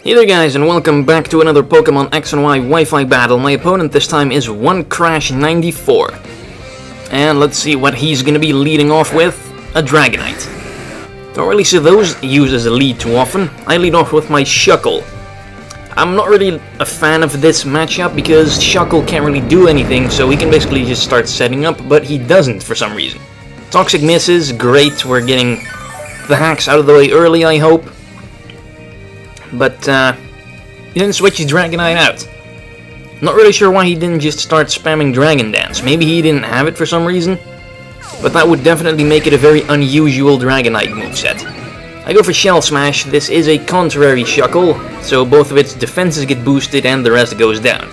Hey there guys, and welcome back to another Pokemon X and Y Wi-Fi battle. My opponent this time is 1crash94. And let's see what he's gonna be leading off with. A Dragonite. Don't really see those used as a lead too often. I lead off with my Shuckle. I'm not really a fan of this matchup because Shuckle can't really do anything, so he can basically just start setting up, but he doesn't for some reason. Toxic misses, great, we're getting the hacks out of the way early, I hope. But, he didn't switch his Dragonite out. Not really sure why he didn't just start spamming Dragon Dance. Maybe he didn't have it for some reason. But that would definitely make it a very unusual Dragonite moveset. I go for Shell Smash. This is a contrary Shuckle, so both of its defenses get boosted and the rest goes down.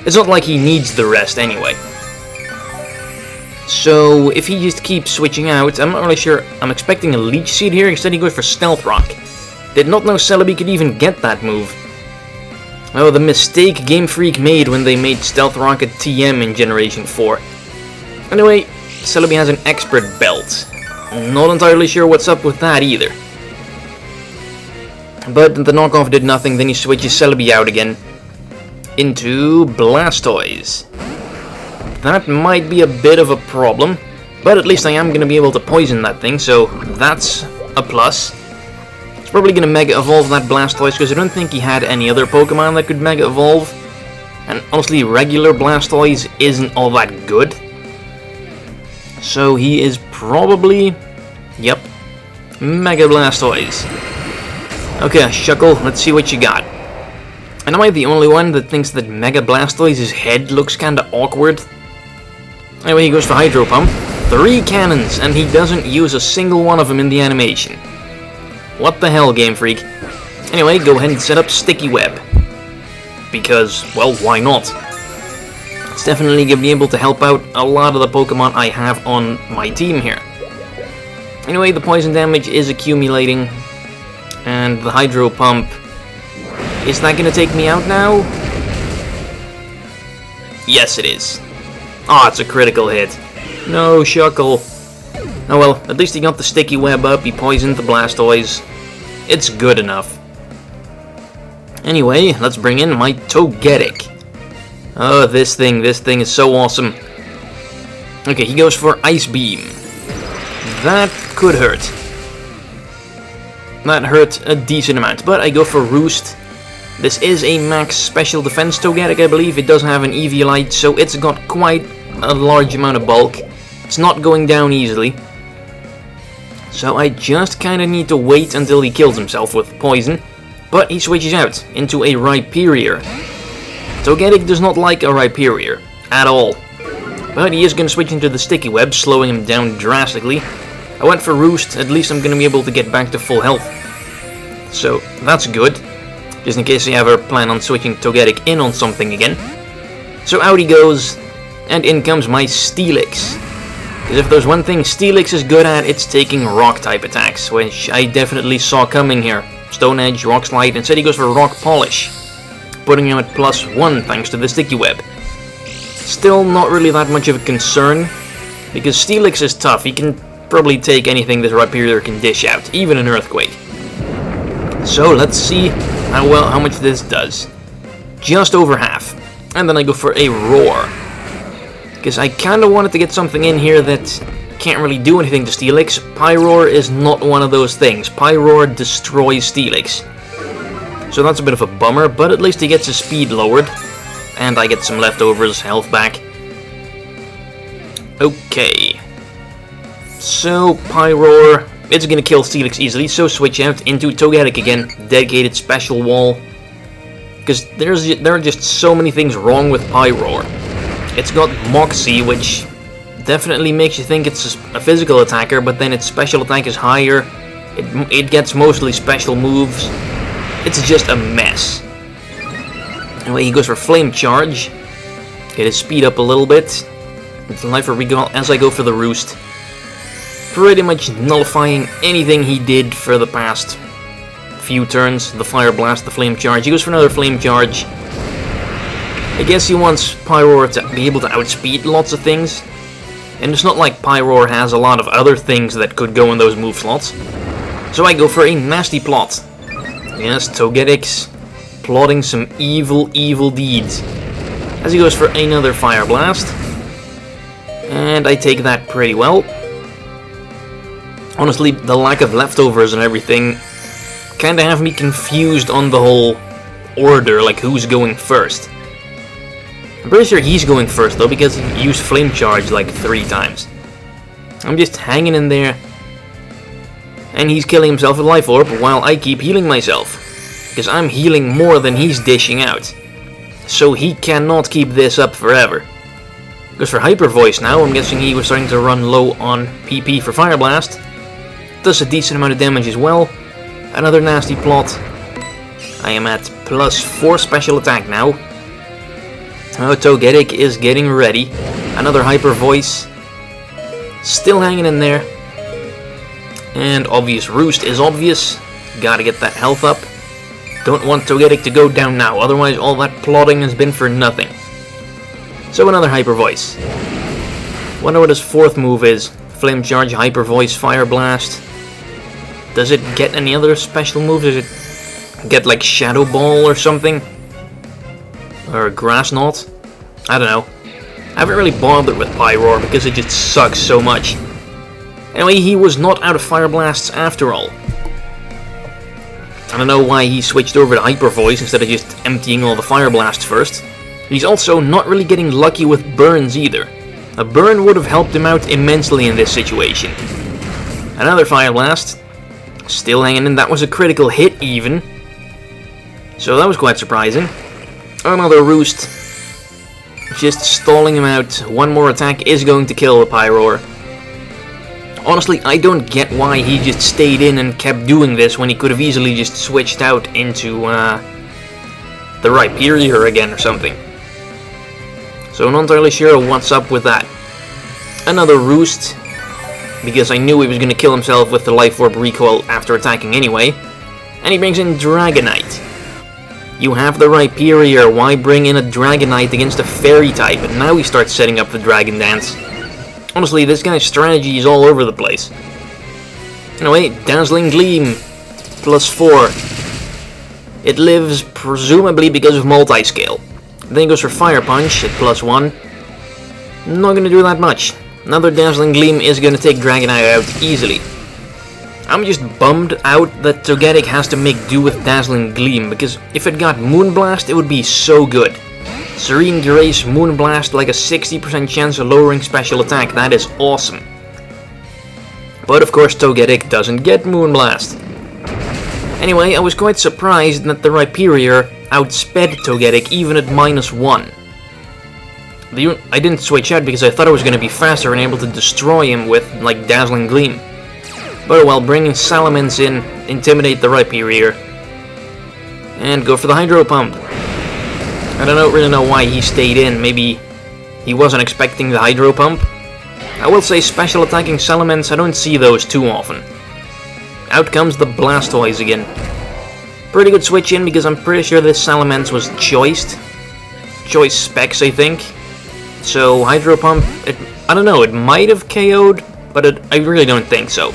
It's not like he needs the rest anyway. So, if he just keeps switching out, I'm not really sure. I'm expecting a Leech Seed here, instead he goes for Stealth Rock. Did not know Celebi could even get that move. Oh, the mistake Game Freak made when they made Stealth Rock a TM in Generation 4. Anyway, Celebi has an Expert Belt. Not entirely sure what's up with that either. But the knockoff did nothing, then he switches Celebi out again into Blastoise. That might be a bit of a problem, but at least I am going to be able to poison that thing, so that's a plus. It's probably going to Mega Evolve that Blastoise, because I don't think he had any other Pokemon that could Mega Evolve. And honestly, regular Blastoise isn't all that good. So he is probably... Yep. Mega Blastoise. Okay, Shuckle, let's see what you got. And am I the only one that thinks that Mega Blastoise's head looks kinda awkward? Anyway, he goes for Hydro Pump. 3 cannons, and he doesn't use a single one of them in the animation. What the hell, Game Freak? Anyway, go ahead and set up Sticky Web. Because, well, why not? It's definitely going to be able to help out a lot of the Pokemon I have on my team here. Anyway, the poison damage is accumulating. And the Hydro Pump... Is that going to take me out now? Yes, it is. Ah, it's a critical hit. No, Shuckle. Oh well, at least he got the Sticky Web up, he poisoned the Blastoise. It's good enough. Anyway, let's bring in my Togetic. Oh, this thing is so awesome. Okay, he goes for Ice Beam. That could hurt. That hurt a decent amount, but I go for Roost. This is a max special defense Togetic, I believe. It does have an Eviolite, so it's got quite a large amount of bulk. It's not going down easily. So I just kinda need to wait until he kills himself with poison. But he switches out into a Rhyperior. Togetic does not like a Rhyperior at all. But he is gonna switch into the Sticky Web, slowing him down drastically. I went for Roost, at least I'm gonna be able to get back to full health. So that's good. Just in case I ever plan on switching Togetic in on something again. So out he goes, and in comes my Steelix. Because if there's one thing Steelix is good at, it's taking Rock-type attacks, which I definitely saw coming here. Stone Edge, Rock Slide, instead he goes for Rock Polish, putting him at +1 thanks to the Sticky Web. Still not really that much of a concern, because Steelix is tough. He can probably take anything this Rhyperior can dish out, even an Earthquake. So let's see how much this does. Just over half. And then I go for a Roar. Because I kind of wanted to get something in here that can't really do anything to Steelix. Pyroar is not one of those things. Pyroar destroys Steelix. So that's a bit of a bummer, but at least he gets his speed lowered. And I get some leftovers, health back. Okay. So, Pyroar, it's going to kill Steelix easily, so switch out into Togetic again. Dedicated special wall. Because there are just so many things wrong with Pyroar. It's got Moxie, which definitely makes you think it's a physical attacker, but then its special attack is higher. It gets mostly special moves. It's just a mess. Anyway, he goes for Flame Charge. Get his speed up a little bit. It's Life for Recall as I go for the Roost. Pretty much nullifying anything he did for the past few turns. The Fire Blast, the Flame Charge. He goes for another Flame Charge. I guess he wants Pyroar to be able to outspeed lots of things. And it's not like Pyroar has a lot of other things that could go in those move slots. So I go for a nasty plot. Yes, Togetic's plotting some evil, evil deeds. As he goes for another Fire Blast. And I take that pretty well. Honestly, the lack of leftovers and everything kinda have me confused on the whole order, like who's going first. I'm pretty sure he's going first though, because he used Flame Charge like 3 times. I'm just hanging in there. And he's killing himself with Life Orb while I keep healing myself. Because I'm healing more than he's dishing out. So he cannot keep this up forever. Goes for Hyper Voice now. I'm guessing he was starting to run low on PP for Fire Blast. Does a decent amount of damage as well. Another nasty plot. I am at +4 special attack now. Oh, Togetic is getting ready. Another Hyper Voice. Still hanging in there. And obvious Roost is obvious. Gotta get that health up. Don't want Togetic to go down now, otherwise all that plotting has been for nothing. So another Hyper Voice. Wonder what his 4th move is. Flame Charge, Hyper Voice, Fire Blast. Does it get any other special moves? Does it get like Shadow Ball or something? Or Grass Knot? I don't know. I haven't really bothered with Pyroar because it just sucks so much. Anyway, he was not out of Fire Blasts after all. I don't know why he switched over to Hyper Voice instead of just emptying all the Fire Blasts first. He's also not really getting lucky with burns either. A burn would have helped him out immensely in this situation. Another Fire Blast. Still hanging in, that was a critical hit even. So that was quite surprising. Another Roost. Just stalling him out. One more attack is going to kill the Pyroar. Honestly, I don't get why he just stayed in and kept doing this when he could have easily just switched out into the Rhyperior again or something. So I'm not entirely sure what's up with that. Another Roost, because I knew he was going to kill himself with the Life Orb recoil after attacking anyway. And he brings in Dragonite. You have the Rhyperior, why bring in a Dragonite against a Fairy type? And now he starts setting up the Dragon Dance. Honestly, this guy's strategy is all over the place. Anyway, Dazzling Gleam, +4. It lives presumably because of multi-scale. Then he goes for Fire Punch at +1. Not gonna do that much. Another Dazzling Gleam is gonna take Dragonite out easily. I'm just bummed out that Togetic has to make do with Dazzling Gleam, because if it got Moonblast, it would be so good. Serene Grace, Moonblast, like a 60% chance of lowering special attack. That is awesome. But of course Togetic doesn't get Moonblast. Anyway, I was quite surprised that the Rhyperior outsped Togetic even at -1. I didn't switch out because I thought I was going to be faster and able to destroy him with, like, Dazzling Gleam. But while bringing Salamence in, intimidate the Rhyperior. And go for the Hydro Pump. I don't really know why he stayed in. Maybe he wasn't expecting the Hydro Pump. I will say special attacking Salamence, I don't see those too often. Out comes the Blastoise again. Pretty good switch in because I'm pretty sure this Salamence was choiced. Choice specs, I think. So Hydro Pump, I don't know, it might have KO'd, but I really don't think so.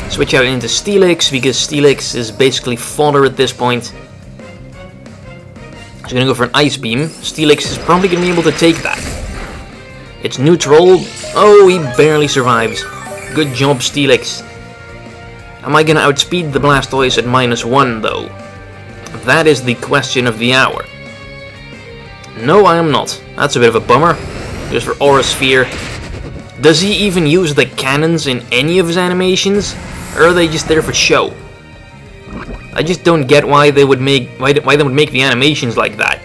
Switch out into Steelix because Steelix is basically fodder at this point. He's gonna go for an Ice Beam. Steelix is probably gonna be able to take that. It's neutral. Oh, he barely survives. Good job, Steelix. Am I gonna outspeed the Blastoise at -1 though? That is the question of the hour. No, I am not. That's a bit of a bummer. Goes for Aura Sphere. Does he even use the cannons in any of his animations? Or are they just there for show? I just don't get why they would make the animations like that.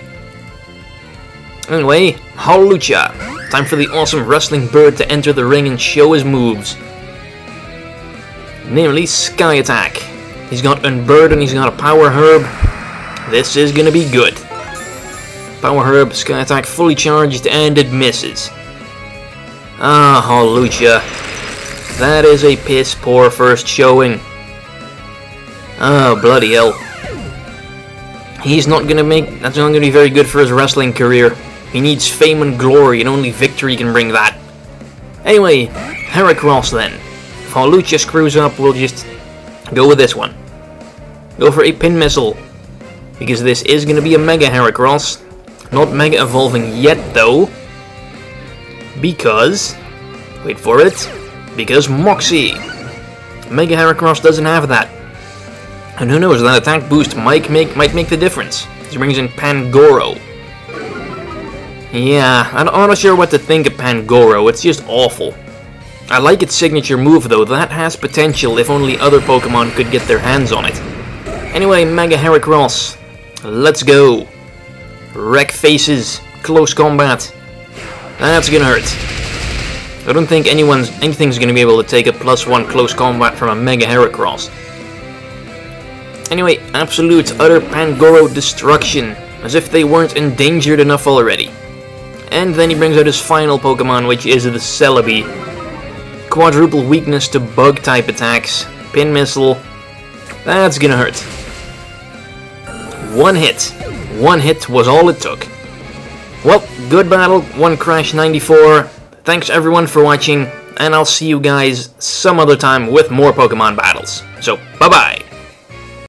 Anyway, Hawlucha. Time for the awesome Rustling Bird to enter the ring and show his moves. Namely, Sky Attack. He's got Unburden, he's got a Power Herb. This is gonna be good. Power Herb, Sky Attack fully charged, and it misses. Ah, Hawlucha. That is a piss poor first showing. Oh, bloody hell. That's not gonna be very good for his wrestling career. He needs fame and glory, and only victory can bring that. Anyway, Heracross then. If Hawlucha screws up, we'll just go with this one. Go for a Pin Missile. because this is going to be a Mega Heracross. Not Mega Evolving yet though, because, wait for it, because Moxie. Mega Heracross doesn't have that. And who knows, that attack boost might make the difference. He brings in Pangoro. Yeah, I'm not sure what to think of Pangoro, it's just awful. I like its signature move though, that has potential if only other Pokemon could get their hands on it. Anyway, Mega Heracross, let's go. Wreck faces, close combat. That's gonna hurt. I don't think anything's gonna be able to take a +1 close combat from a Mega Heracross. Anyway, absolute utter Pangoro destruction, as if they weren't endangered enough already. And then he brings out his final Pokemon, which is the Celebi. Quadruple weakness to bug type attacks, Pin Missile. That's gonna hurt. One hit was all it took. Well, good battle, 1crash94. Thanks everyone for watching, and I'll see you guys some other time with more Pokemon battles. So, bye bye!